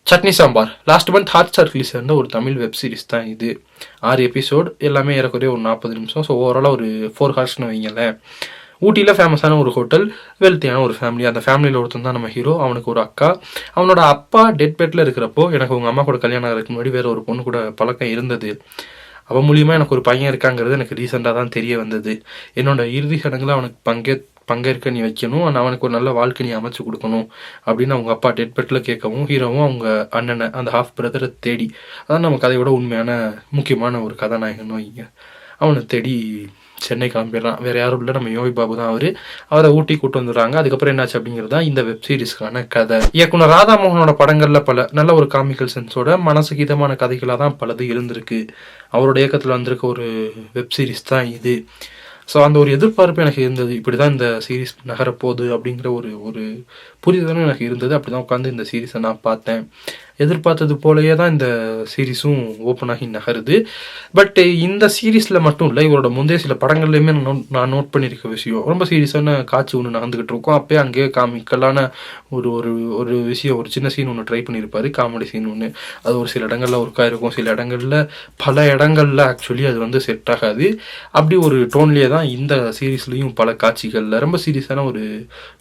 Chutney sambar last month Hotstar release ஆன ஒரு Tamil web series தான் இது. 6 எபிசோட், எல்லாமே ஏறக்குறைய ஒரு 40 நிமிஷம். ஸோ ஓவராலாக ஒரு 4 ஹார்ஸ்னு வைங்களேன். ஊட்டியில் ஃபேமஸான ஒரு ஹோட்டல், வெல்த்தியான ஒரு ஃபேமிலி. அந்த ஃபேமிலியில் ஒருத்தன் தான் நம்ம ஹீரோ. அவனுக்கு ஒரு அக்கா. அவனோட அப்பா டெட் பெட்டில் இருக்கிறப்போ எனக்கு உங்கள் அம்மா கூட கல்யாணம் ஆகிறதுக்கு முன்னாடி வேற ஒரு பொண்ணு கூட பழக்கம் இருந்தது. அவன் மூலியமாக எனக்கு ஒரு பையன் இருக்காங்கிறது எனக்கு ரீசெண்டாக தான் தெரிய வந்தது. என்னோட இறுதி சடங்கில் அவனுக்கு பங்கேற்க நீ வைக்கணும், அவனுக்கு ஒரு நல்ல வாழ்க்கை நீ அமைச்சு கொடுக்கணும் அப்படின்னு அவங்க அப்பா டெட் பெட்டில் கேட்கவும், ஹீரோவும் அவங்க அண்ணனை, அந்த ஹாஃப் பிரதரை தேடி, அதான் நம்ம கதையோட உண்மையான முக்கியமான ஒரு கதாநாயகன் வைங்க, அவனை தேடி சென்னை கிளம்பிடலாம். வேறு யாரும் இல்லை, நம்ம யோகி பாபு தான் அவரை ஊட்டி கூட்டு வந்துடுறாங்க. அதுக்கப்புறம் என்னாச்சு அப்படிங்கிறது தான் இந்த வெப் சீரிஸ்க்கான கதை. இயக்குனர் ராதாமோகனோட படங்களில் பல நல்ல ஒரு காமிக்கல் சென்ஸோட மனசுக்கு இதமான கதைகளாக தான் பலது இருந்திருக்கு. அவரோட இயக்கத்தில் வந்திருக்க ஒரு வெப் சீரிஸ் தான் இது. ஸோ அந்த ஒரு எதிர்பார்ப்பு எனக்கு இருந்தது, இப்படி தான் இந்த சீரீஸ் நகரப்போகுது அப்படிங்கிற ஒரு புரிதலும் எனக்கு இருந்தது. அப்படி தான் உட்காந்து இந்த சீரீஸை நான் பார்த்தேன். எதிர்பார்த்தது போலயே தான் இந்த சீரீஸும் ஓப்பன் ஆகி நகருது. பட் இந்த சீரீஸில் மட்டும் இல்லை, இவரோட முந்தைய சில படங்கள்லையுமே நான் நோட் பண்ணியிருக்க விஷயம், ரொம்ப சீரியஸான காட்சி ஒன்று நடந்துக்கிட்டு இருக்கும். அப்போயே அங்கேயே காமிக்கலான ஒரு ஒரு ஒரு விஷயம், ஒரு சின்ன சீன் ஒன்று ட்ரை பண்ணியிருப்பாரு, காமெடி சீன் ஒன்று. அது ஒரு சில இடங்களில் ஒர்க்காக இருக்கும், சில இடங்களில் பல இடங்களில் ஆக்சுவலி அது செட் ஆகாது. அப்படி ஒரு டோன்லேயே தான் இந்த சீரீஸ்லேயும் பல காட்சிகளில் ரொம்ப சீரியஸான ஒரு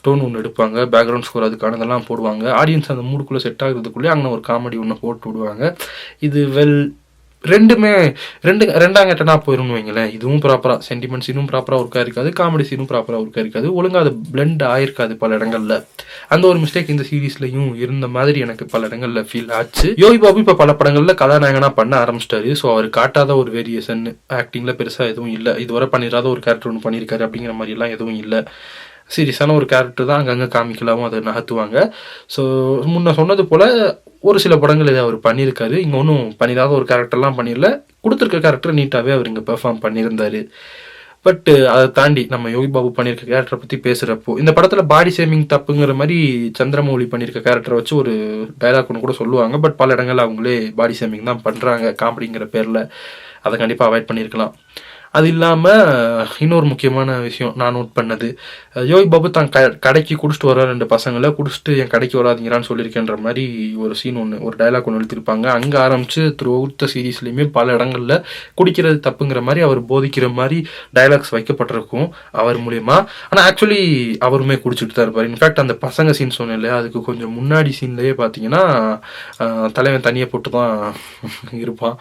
டோன் ஒன்று எடுப்பாங்க. பேக்ரவுண்ட் ஸ்கோர் அதுக்கானதெல்லாம் போடுவாங்க. ஆடியன்ஸ் அந்த மூடுக்குள்ளே செட் ஆகுறதுக்குள்ளே அங்கே ஒரு காமெடி ஒன்று போட்டு விடுவாங்க. இது ரெண்டுமே ரெண்டாங்கட்டனா போயிரும்னு வைங்களேன். இதுவும் ப்ராப்பராக சென்டிமெண்ட் சீனும் ப்ராப்பராக ஒர்க்காக இருக்காது, காமெடி சீனும் ப்ராப்பராக ஒர்க்காக இருக்காது, ஒழுங்காக அது பிளெண்ட் ஆயிருக்காது பல இடங்களில். அந்த ஒரு மிஸ்டேக் இந்த சீரீஸ்லையும் இருந்த மாதிரி எனக்கு பல இடங்களில் ஃபீல் ஆச்சு. யோகி பாபு இப்போ பல படங்களில் கதாநாயகனாக பண்ண ஆரம்பிச்சிட்டாரு. ஸோ அவர் காட்டாத ஒரு வேரியேஷன் ஆக்டிங்கில் பெருசாக எதுவும் இல்லை. இதுவரை பண்ணிடாத ஒரு கேரக்டர் ஒன்று பண்ணியிருக்காரு அப்படிங்கிற மாதிரிலாம் எதுவும் இல்லை. சீரியஸான ஒரு கேரக்டர் தான் அங்கங்கே காமிக்கலாவும் அதை நகர்த்துவாங்க. ஸோ முன்ன சொன்னது போல் ஒரு சில படங்கள் இதை அவர் பண்ணியிருக்காரு. இங்கே ஒன்றும் பண்ணிடாத ஒரு கேரக்டர்லாம் பண்ணிடல, கொடுத்துருக்க கேரக்டர் நீட்டாகவே அவர் இங்கே பெர்ஃபார்ம் பண்ணியிருந்தார். பட் அதை தாண்டி நம்ம யோகி பாபு பண்ணியிருக்க கேரக்டரை பற்றி பேசுகிறப்போ, இந்த படத்தில் பாடி ஷேமிங் தப்புங்கிற மாதிரி சந்திரமௌலி பண்ணியிருக்க கேரக்டரை வச்சு ஒரு டைலாக் ஒன்று கூட சொல்லுவாங்க. பட் பல இடங்களில் அவங்களே பாடி ஷேமிங் தான் பண்ணுறாங்க காமெடிங்கிற பேரில். அதை கண்டிப்பாக அவாய்ட் பண்ணியிருக்கலாம். அது இல்லாமல் இன்னொரு முக்கியமான விஷயம் நான் நோட் பண்ணது, யோகி பாபு தான் கடைக்கு குடிச்சிட்டு வர 2 பசங்களை குடிச்சிட்டு என் கடைக்கு வராதிங்கிறான்னு சொல்லியிருக்கேன்ற மாதிரி ஒரு சீன் ஒன்று, ஒரு டைலாக் ஒன்று எழுதியிருப்பாங்க. அங்கே ஆரம்பித்து த்ரூ அவுட் த சீரீஸ்லையுமே பல இடங்களில் குடிக்கிறது தப்புங்கிற மாதிரி அவர் போதிக்கிற மாதிரி டைலாக்ஸ் வைக்கப்பட்டிருக்கும் அவர் மூலயமா. ஆனால் ஆக்சுவலி அவருமே குடிச்சிட்டு தான் இருப்பார். இன்ஃபேக்ட் அந்த பசங்க சீன் சொன்னேன் இல்லையா, அதுக்கு கொஞ்சம் முன்னாடி சீன்லேயே பார்த்தீங்கன்னா தலைவன் தனியை போட்டு தான் இருப்பான்.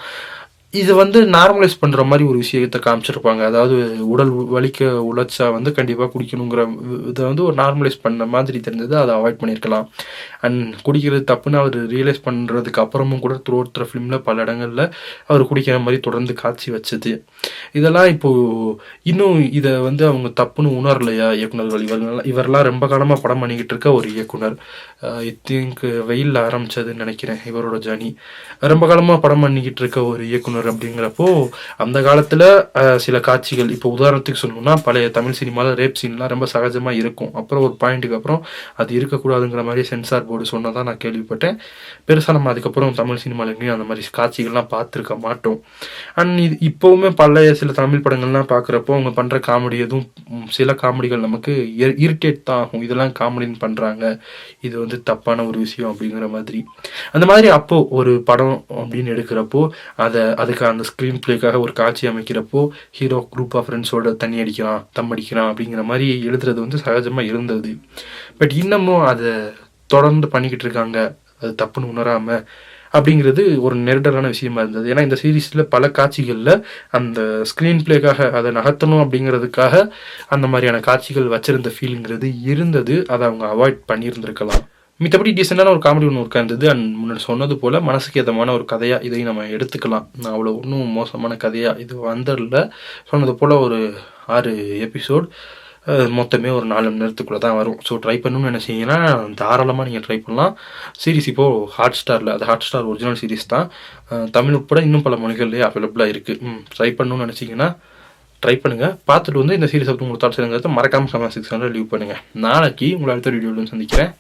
இது நார்மலைஸ் பண்ணுற மாதிரி ஒரு விஷயத்தை காமிச்சிருப்பாங்க. அதாவது உடல் வலிக்க உழைச்சா கண்டிப்பாக குடிக்கணுங்கிற இதை ஒரு நார்மலைஸ் பண்ண மாதிரி தெரிஞ்சது. அதை அவாய்ட் பண்ணியிருக்கலாம். அண்ட் குடிக்கிறது தப்புன்னு அவர் ரியலைஸ் பண்ணுறதுக்கு அப்புறமும் கூட த்ரூ அவுட் த ஃபிலிமில் பல இடங்களில் அவர் குடிக்கிற மாதிரி தொடர்ந்து காட்சி வச்சது. இதெல்லாம் இப்போது இன்னும் இதை அவங்க தப்புன்னு உணரலையா இயக்குனர்கள்? இவரெல்லாம் ரொம்ப காலமாக படம் பண்ணிக்கிட்டு இருக்க ஒரு இயக்குனர். ஐ திங்க் வெயிலில் ஆரம்பித்ததுன்னு நினைக்கிறேன் இவரோட ஜர்னி. ரொம்ப காலமாக படம் பண்ணிக்கிட்டு இருக்க ஒரு இயக்குனர் அப்படிங்கிறப்போ அந்த காலத்தில் சில காட்சிகள், இப்போ உதாரணத்துக்கு சொல்லணும்னா பழைய தமிழ் சினிமாவில் ரேப் சீன்லாம் ரொம்ப சகஜமாக இருக்கும். அப்புறம் ஒரு பாயிண்ட்டுக்கு அப்புறம் அது இருக்கக்கூடாதுங்கிற மாதிரி சென்சார் போர்டு சொன்னதான் நான் கேள்விப்பட்டேன். பெருசாக நம்ம அதுக்கப்புறம் தமிழ் சினிமாவில் எங்கேயும் அந்த மாதிரி காட்சிகள்லாம் பார்த்துருக்க மாட்டோம். அண்ட் இது இப்போவுமே பழைய சில தமிழ் படங்கள்லாம் பார்க்குறப்போ அவங்க பண்ணுற காமெடி எதுவும் சில காமெடிகள் நமக்கு இரிட்டேட் தான் ஆகும். இதெல்லாம் காமெடின்னு பண்ணுறாங்க, இது தப்பான ஒரு விஷயம் அப்படிங்கிற மாதிரி. அந்த மாதிரி அப்போது ஒரு படம் அப்படின்னு எடுக்கிறப்போ அதுக்கு அந்த ஸ்க்ரீன் பிளேக்காக ஒரு காட்சி அமைக்கிறப்போ ஹீரோ குரூப் ஆஃப் ஃப்ரெண்ட்ஸோட தண்ணி அடிக்கிறான், தம் அடிக்கிறான் அப்படிங்கிற மாதிரி எழுதுறது சகஜமாக இருந்தது. பட் இன்னமும் அதை தொடர்ந்து பண்ணிக்கிட்டு இருக்காங்க, அது தப்புன்னு உணராமல் அப்படிங்கிறது ஒரு நெருடலான விஷயமா இருந்தது. ஏன்னா இந்த சீரீஸில் பல காட்சிகளில் அந்த ஸ்க்ரீன் பிளேக்காக அதை நகர்த்தணும் அப்படிங்கிறதுக்காக அந்த மாதிரியான காட்சிகள் வச்சிருந்த ஃபீலுங்கிறது இருந்தது. அதை அவங்க அவாய்ட் பண்ணியிருந்திருக்கலாம். மித்தபடி டீசெண்டான ஒரு காமெடி ஒன்று உட்கார்ந்தது. அண்ட் முன்னாடி சொன்னது போல் மனசுக்கு ஏதமான ஒரு கதையாக இதையும் நம்ம எடுத்துக்கலாம். நான் அவ்வளோ ஒன்றும் மோசமான கதையாக இது வந்துடல. சொன்னது போல் ஒரு 6 எபிசோட், மொத்தமே ஒரு 4 மணி நேரத்துக்குள்ளே தான் வரும். ஸோ ட்ரை பண்ணணும்னு நினச்சிங்கன்னா தாராளமாக நீங்கள் ட்ரை பண்ணலாம். சீரிஸ் இப்போது ஹாட்ஸ்டாரில், அது ஹாட்ஸ்டார் ஒரிஜினல் சீரிஸ் தான், தமிழ் உட்பட இன்னும் பல மொழிகள்லேயே அவைலபிளாக இருக்குது. ட்ரை பண்ணணும்னு நினச்சிங்கன்னா ட்ரை பண்ணுங்கள். பார்த்துட்டு இந்த சீரிஸ் உங்களுக்கு தாட்ஸ் மறக்காமல் கமெண்ட் செக்ஷனில் லீவ் பண்ணுங்கள். நாளைக்கு உங்களை அடுத்த வீடியோவில் சந்திக்கிறேன்.